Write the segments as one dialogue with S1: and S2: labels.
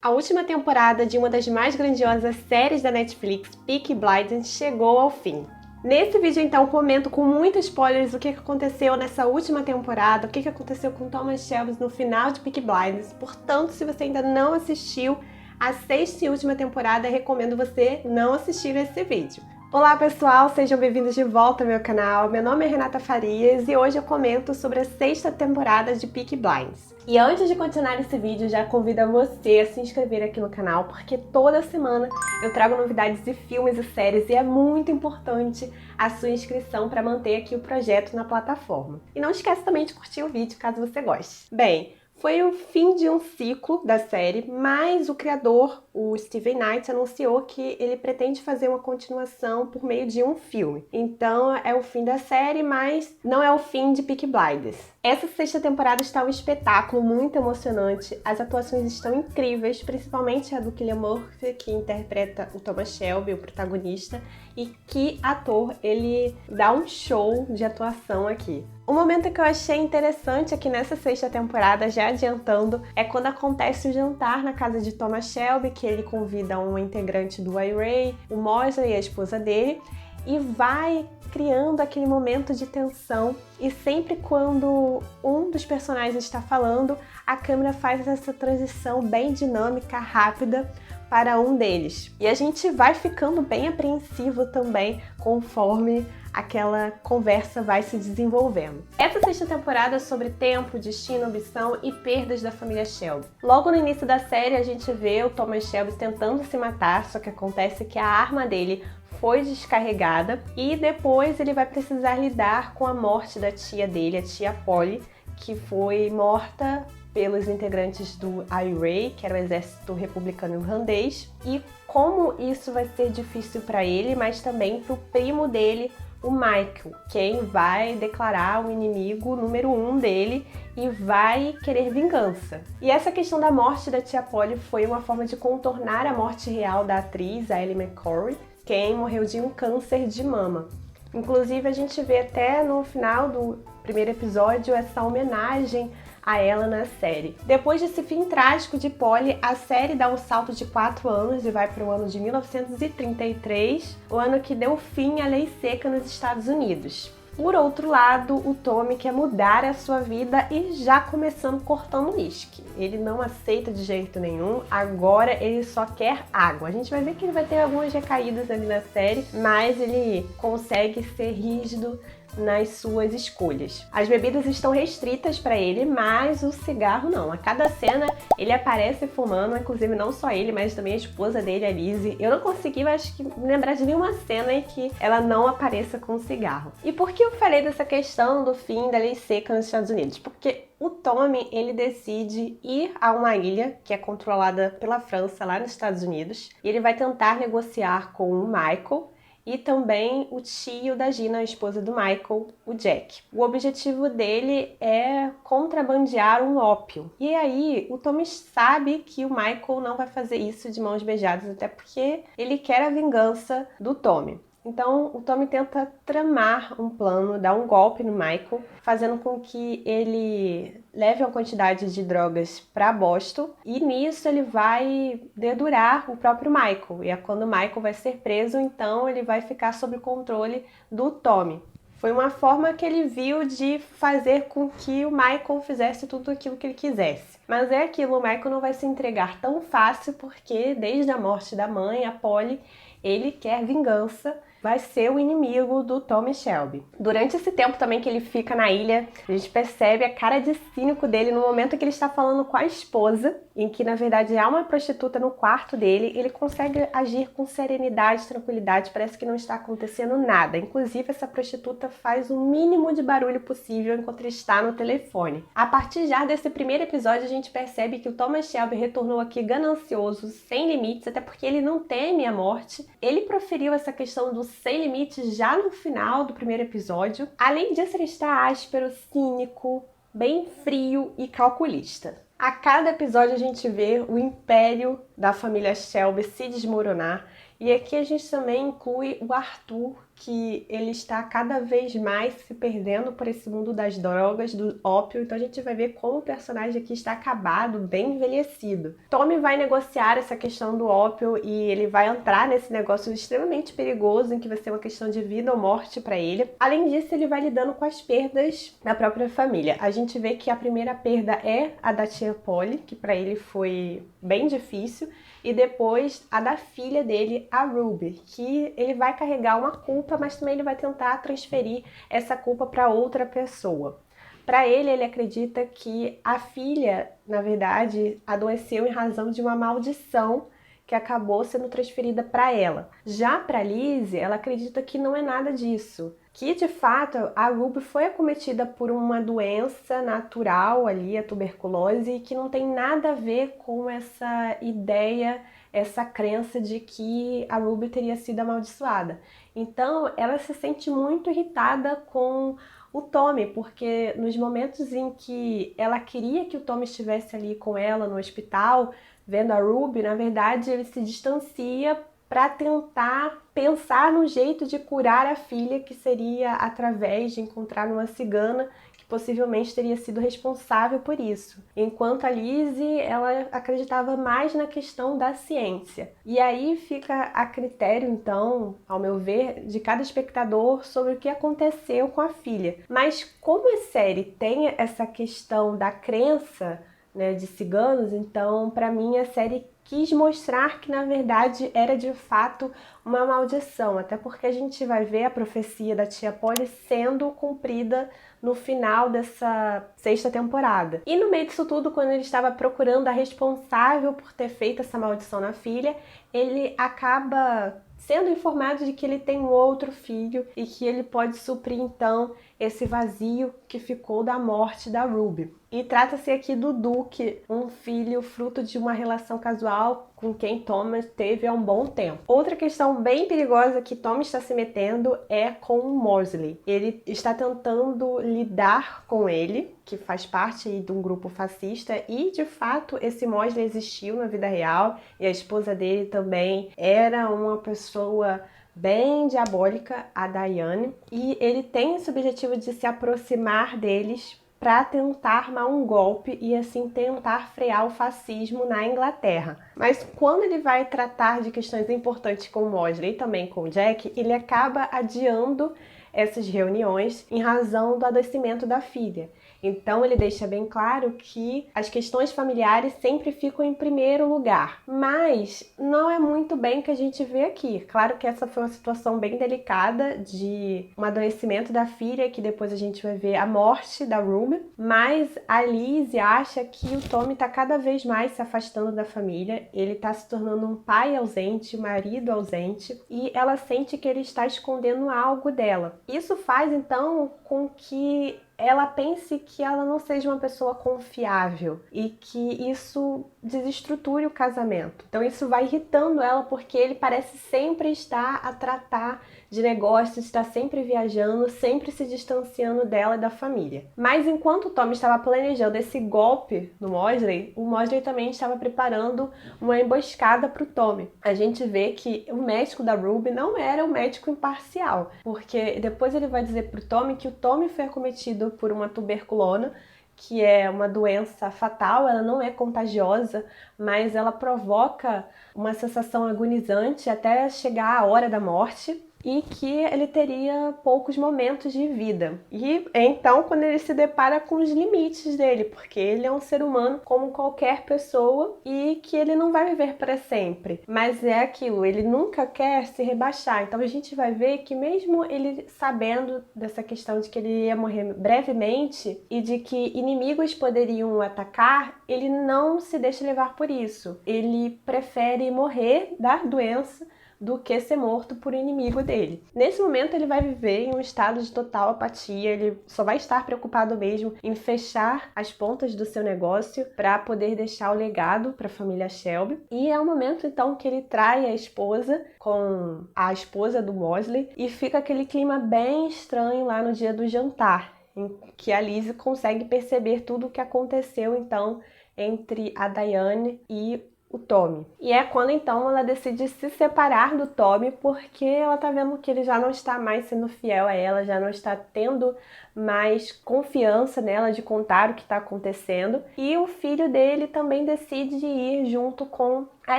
S1: A última temporada de uma das mais grandiosas séries da Netflix, Peaky Blinders, chegou ao fim. Nesse vídeo, então, comento com muitos spoilers o que aconteceu nessa última temporada, o que aconteceu com Thomas Shelby no final de Peaky Blinders. Portanto, se você ainda não assistiu a sexta e última temporada, recomendo você não assistir esse vídeo. Olá pessoal, sejam bem-vindos de volta ao meu canal. Meu nome é Renata Farias e hoje eu comento sobre a sexta temporada de Peaky Blinders. E antes de continuar esse vídeo, já convido você a se inscrever aqui no canal, porque toda semana eu trago novidades de filmes e séries e é muito importante a sua inscrição para manter aqui o projeto na plataforma. E não esquece também de curtir o vídeo caso você goste. Bem, foi o fim de um ciclo da série, mas o criador, o Steven Knight, anunciou que ele pretende fazer uma continuação por meio de um filme. Então é o fim da série, mas não é o fim de Peaky Blinders. Essa sexta temporada está um espetáculo muito emocionante, as atuações estão incríveis, principalmente a do Cillian Murphy, que interpreta o Thomas Shelby, o protagonista, e que ator, ele dá um show de atuação aqui. Um momento que eu achei interessante aqui nessa sexta temporada, já adiantando, é quando acontece o jantar na casa de Thomas Shelby, que ele convida um integrante do IRA, o Mosley, a esposa dele, e vai criando aquele momento de tensão. E sempre quando um dos personagens está falando, a câmera faz essa transição bem dinâmica, rápida, para um deles. E a gente vai ficando bem apreensivo também conforme aquela conversa vai se desenvolvendo. Essa sexta temporada é sobre tempo, destino, ambição e perdas da família Shelby. Logo no início da série a gente vê o Thomas Shelby tentando se matar, só que acontece que a arma dele foi descarregada e depois ele vai precisar lidar com a morte da tia dele, a tia Polly, que foi morta pelos integrantes do IRA, que era o exército republicano irlandês, e como isso vai ser difícil para ele, mas também para o primo dele, o Michael, quem vai declarar o inimigo número 1 dele e vai querer vingança. E essa questão da morte da tia Polly foi uma forma de contornar a morte real da atriz, a Ellie McCorry, quem morreu de um câncer de mama. Inclusive a gente vê até no final do primeiro episódio essa homenagem a ela na série. Depois desse fim trágico de Polly, a série dá um salto de 4 anos e vai para o ano de 1933, o ano que deu fim à lei seca nos Estados Unidos. Por outro lado, o Tommy quer mudar a sua vida e já começando cortando uísque. Ele não aceita de jeito nenhum, agora ele só quer água. A gente vai ver que ele vai ter algumas recaídas ali na série, mas ele consegue ser rígido nas suas escolhas. As bebidas estão restritas para ele, mas o cigarro não. A cada cena ele aparece fumando, inclusive não só ele, mas também a esposa dele, a Lizzie. Eu não consegui, acho que, lembrar de nenhuma cena em que ela não apareça com cigarro. E por que eu falei dessa questão do fim da lei seca nos Estados Unidos? Porque o Tommy, ele decide ir a uma ilha que é controlada pela França, lá nos Estados Unidos, e ele vai tentar negociar com o Michael e também o tio da Gina, a esposa do Michael, o Jack. O objetivo dele é contrabandear um ópio. E aí, o Tommy sabe que o Michael não vai fazer isso de mãos beijadas, até porque ele quer a vingança do Tommy. Então, o Tommy tenta tramar um plano, dar um golpe no Michael, fazendo com que ele leve uma quantidade de drogas para Boston e nisso ele vai dedurar o próprio Michael. E é quando o Michael vai ser preso, então ele vai ficar sob o controle do Tommy. Foi uma forma que ele viu de fazer com que o Michael fizesse tudo aquilo que ele quisesse. Mas é aquilo, o Michael não vai se entregar tão fácil porque desde a morte da mãe, a Polly, ele quer vingança, vai ser o inimigo do Tommy Shelby. Durante esse tempo também que ele fica na ilha, a gente percebe a cara de cínico dele no momento que ele está falando com a esposa, em que na verdade há uma prostituta no quarto dele, ele consegue agir com serenidade, tranquilidade, parece que não está acontecendo nada. Inclusive essa prostituta faz o mínimo de barulho possível enquanto ele está no telefone. A partir já desse primeiro episódio a gente percebe que o Thomas Shelby retornou aqui ganancioso, sem limites, até porque ele não teme a morte. Ele proferiu essa questão do sem limites já no final do primeiro episódio. Além disso, ele está áspero, cínico, bem frio e calculista. A cada episódio a gente vê o império da família Shelby se desmoronar E aqui a gente também inclui o Arthur, que ele está cada vez mais se perdendo por esse mundo das drogas, do ópio. Então a gente vai ver como o personagem aqui está acabado, bem envelhecido. Tommy vai negociar essa questão do ópio e ele vai entrar nesse negócio extremamente perigoso, em que vai ser uma questão de vida ou morte para ele. Além disso, ele vai lidando com as perdas da própria família. A gente vê que a primeira perda é a da tia Polly, que para ele foi bem difícil, e depois a da filha dele, a Ruby, que ele vai carregar uma culpa, mas também ele vai tentar transferir essa culpa para outra pessoa. Para ele acredita que a filha, na verdade, adoeceu em razão de uma maldição que acabou sendo transferida para ela. Já para Lizzie, ela acredita que não é nada disso, que de fato a Ruby foi acometida por uma doença natural ali, a tuberculose, e que não tem nada a ver com essa ideia, essa crença de que a Ruby teria sido amaldiçoada. Então ela se sente muito irritada com o Tommy, porque nos momentos em que ela queria que o Tommy estivesse ali com ela no hospital, vendo a Ruby, na verdade ele se distancia para tentar pensar num jeito de curar a filha, que seria através de encontrar uma cigana que possivelmente teria sido responsável por isso. Enquanto a Lizzie, ela acreditava mais na questão da ciência. E aí fica a critério, então, ao meu ver, de cada espectador sobre o que aconteceu com a filha. Mas como a série tem essa questão da crença, né, de ciganos, então para mim a série quis mostrar que na verdade era de fato uma maldição, até porque a gente vai ver a profecia da tia Polly sendo cumprida no final dessa sexta temporada. E no meio disso tudo, quando ele estava procurando a responsável por ter feito essa maldição na filha, ele acaba sendo informado de que ele tem um outro filho e que ele pode suprir então esse vazio que ficou da morte da Ruby. E trata-se aqui do Duke, um filho fruto de uma relação casual com quem Thomas teve há um bom tempo. Outra questão bem perigosa que Thomas está se metendo é com o Mosley. Ele está tentando lidar com ele, que faz parte de um grupo fascista, e de fato esse Mosley existiu na vida real, e a esposa dele também era uma pessoa bem diabólica, a Diane, e ele tem esse objetivo de se aproximar deles para tentar armar um golpe e assim tentar frear o fascismo na Inglaterra. Mas quando ele vai tratar de questões importantes com o Mosley e também com o Jack, ele acaba adiando essas reuniões em razão do adoecimento da filha. Então ele deixa bem claro que as questões familiares sempre ficam em primeiro lugar, mas não é muito bem o que a gente vê aqui. Claro que essa foi uma situação bem delicada de um adoecimento da filha, que depois a gente vai ver a morte da Ruby, mas a Lizzie acha que o Tommy está cada vez mais se afastando da família, ele está se tornando um pai ausente, um marido ausente, e ela sente que ele está escondendo algo dela. Isso faz então com que ela pense que ela não seja uma pessoa confiável e que isso desestruture o casamento. Então isso vai irritando ela, porque ele parece sempre estar a tratar de negócios, está sempre viajando, sempre se distanciando dela e da família. Mas enquanto o Tommy estava planejando esse golpe no Mosley, o Mosley também estava preparando uma emboscada para o Tommy. A gente vê que o médico da Ruby não era um médico imparcial, porque depois ele vai dizer para o Tommy que o Tommy foi acometido por uma tuberculose, que é uma doença fatal, ela não é contagiosa, mas ela provoca uma sensação agonizante até chegar a hora da morte, e que ele teria poucos momentos de vida. E então quando ele se depara com os limites dele, porque ele é um ser humano como qualquer pessoa e que ele não vai viver para sempre. Mas é aquilo, ele nunca quer se rebaixar. Então a gente vai ver que mesmo ele sabendo dessa questão de que ele ia morrer brevemente e de que inimigos poderiam atacar, ele não se deixa levar por isso. Ele prefere morrer da doença do que ser morto por inimigo dele. Nesse momento ele vai viver em um estado de total apatia, ele só vai estar preocupado mesmo em fechar as pontas do seu negócio para poder deixar o legado para a família Shelby. E é o momento então que ele trai a esposa com a esposa do Mosley e fica aquele clima bem estranho lá no dia do jantar, em que a Lizzie consegue perceber tudo o que aconteceu então entre a Diane e o Tommy. E é quando então ela decide se separar do Tommy, porque ela tá vendo que ele já não está mais sendo fiel a ela, já não está tendo mais confiança nela de contar o que está acontecendo. E o filho dele também decide ir junto com a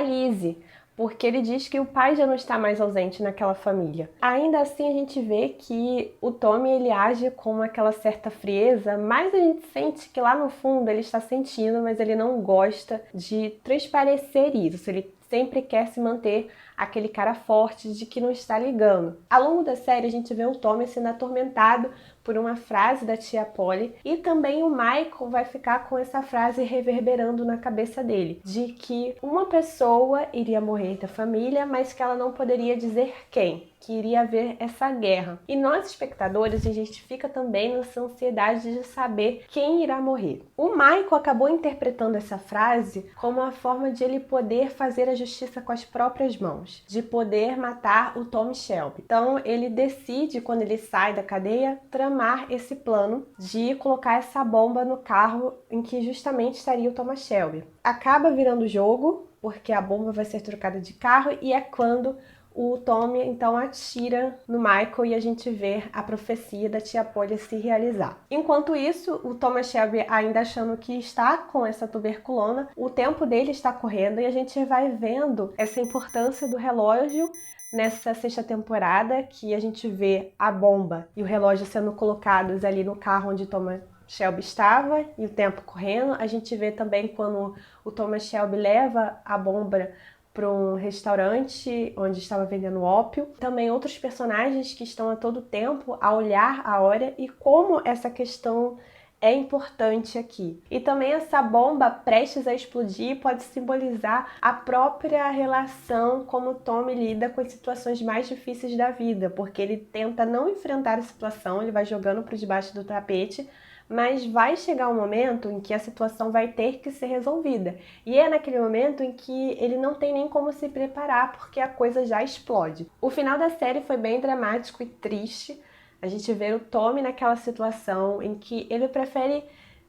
S1: Lizzie, porque ele diz que o pai já não está mais ausente naquela família. Ainda assim, a gente vê que o Tommy ele age com aquela certa frieza, mas a gente sente que lá no fundo ele está sentindo, mas ele não gosta de transparecer isso. Ele sempre quer se manter aquele cara forte de que não está ligando. Ao longo da série, a gente vê o Tommy sendo atormentado por uma frase da tia Polly, e também o Michael vai ficar com essa frase reverberando na cabeça dele, de que uma pessoa iria morrer da família, mas que ela não poderia dizer quem, que iria haver essa guerra. E nós, espectadores, a gente fica também nessa ansiedade de saber quem irá morrer. O Michael acabou interpretando essa frase como uma forma de ele poder fazer a justiça com as próprias mãos, de poder matar o Tommy Shelby. Então ele decide, quando ele sai da cadeia, tramar esse plano de colocar essa bomba no carro em que justamente estaria o Thomas Shelby. Acaba virando jogo, porque a bomba vai ser trocada de carro, e é quando o Tommy então atira no Michael e a gente vê a profecia da tia Polly se realizar. Enquanto isso, o Thomas Shelby ainda achando que está com essa tuberculona, o tempo dele está correndo e a gente vai vendo essa importância do relógio nessa sexta temporada, que a gente vê a bomba e o relógio sendo colocados ali no carro onde Thomas Shelby estava e o tempo correndo. A gente vê também quando o Thomas Shelby leva a bomba para um restaurante onde estava vendendo ópio. Também outros personagens que estão a todo tempo a olhar a hora e como essa questão é importante aqui. E também essa bomba prestes a explodir pode simbolizar a própria relação como o Tommy lida com as situações mais difíceis da vida, porque ele tenta não enfrentar a situação, ele vai jogando para debaixo do tapete, mas vai chegar um momento em que a situação vai ter que ser resolvida. E é naquele momento em que ele não tem nem como se preparar, porque a coisa já explode. O final da série foi bem dramático e triste. A gente vê o Tommy naquela situação em que ele prefere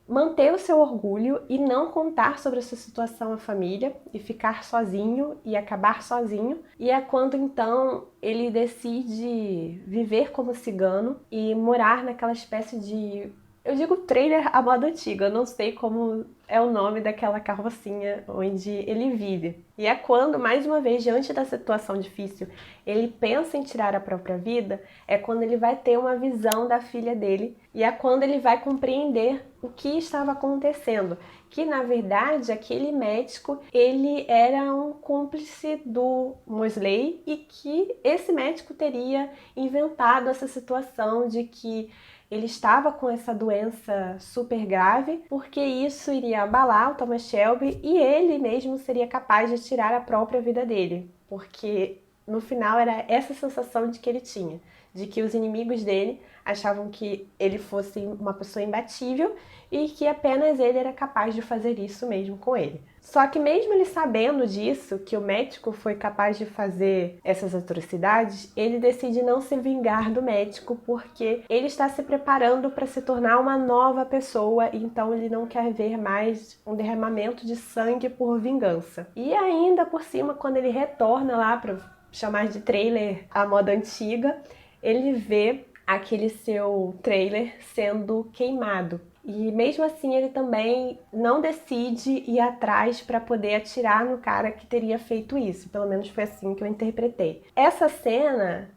S1: manter o seu orgulho e não contar sobre essa situação à família e ficar sozinho e acabar sozinho. E é quando então ele decide viver como cigano e morar naquela espécie de... Eu digo trailer à moda antiga, eu não sei como é o nome daquela carrocinha onde ele vive. E é quando, mais uma vez, diante da situação difícil, ele pensa em tirar a própria vida, é quando ele vai ter uma visão da filha dele e é quando ele vai compreender o que estava acontecendo. Que, na verdade, aquele médico, ele era um cúmplice do Mosley e que esse médico teria inventado essa situação de que ele estava com essa doença super grave, porque isso iria abalar o Thomas Shelby e ele mesmo seria capaz de tirar a própria vida dele, porque no final era essa sensação de que ele tinha, de que os inimigos dele achavam que ele fosse uma pessoa imbatível e que apenas ele era capaz de fazer isso mesmo com ele. Só que mesmo ele sabendo disso, que o médico foi capaz de fazer essas atrocidades, ele decide não se vingar do médico porque ele está se preparando para se tornar uma nova pessoa, então ele não quer ver mais um derramamento de sangue por vingança. E ainda por cima, quando ele retorna lá para chamar de trailer à moda antiga, ele vê aquele seu trailer sendo queimado. E mesmo assim ele também não decide ir atrás para poder atirar no cara que teria feito isso. Pelo menos foi assim que eu interpretei. Essa cena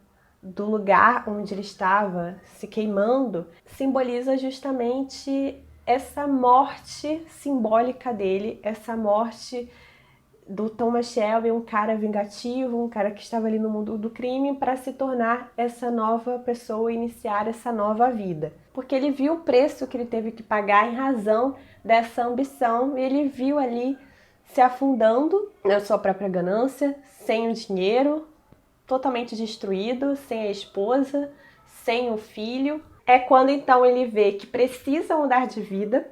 S1: do lugar onde ele estava se queimando simboliza justamente essa morte simbólica dele, essa morte do Thomas Shelby, um cara vingativo, um cara que estava ali no mundo do crime para se tornar essa nova pessoa e iniciar essa nova vida. Porque ele viu o preço que ele teve que pagar em razão dessa ambição e ele viu ali se afundando na sua própria ganância, sem o dinheiro, totalmente destruído, sem a esposa, sem o filho. É quando então ele vê que precisa mudar de vida,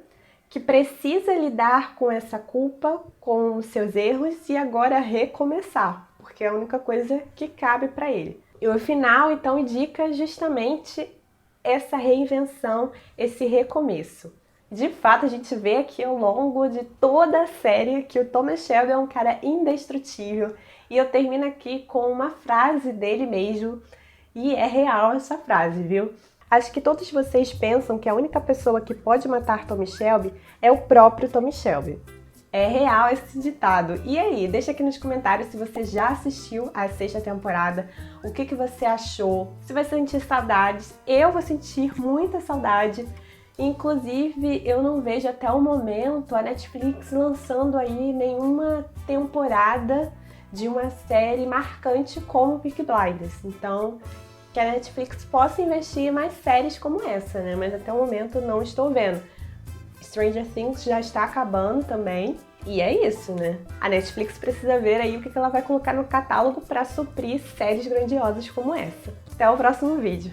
S1: que precisa lidar com essa culpa, com os seus erros e agora recomeçar, porque é a única coisa que cabe para ele. E o final, então, indica justamente essa reinvenção, esse recomeço. De fato, a gente vê aqui ao longo de toda a série que o Thomas Shelby é um cara indestrutível. E eu termino aqui com uma frase dele mesmo, e é real essa frase, viu? Acho que todos vocês pensam que a única pessoa que pode matar Tommy Shelby é o próprio Tommy Shelby. É real esse ditado. E aí, deixa aqui nos comentários se você já assistiu a 6ª temporada, o que você achou, se vai sentir saudades. Eu vou sentir muita saudade. Inclusive, eu não vejo até o momento a Netflix lançando aí nenhuma temporada de uma série marcante como Peaky Blinders. Então, que a Netflix possa investir em mais séries como essa, né? Mas até o momento não estou vendo. Stranger Things já está acabando também. E é isso, né? A Netflix precisa ver aí o que ela vai colocar no catálogo para suprir séries grandiosas como essa. Até o próximo vídeo.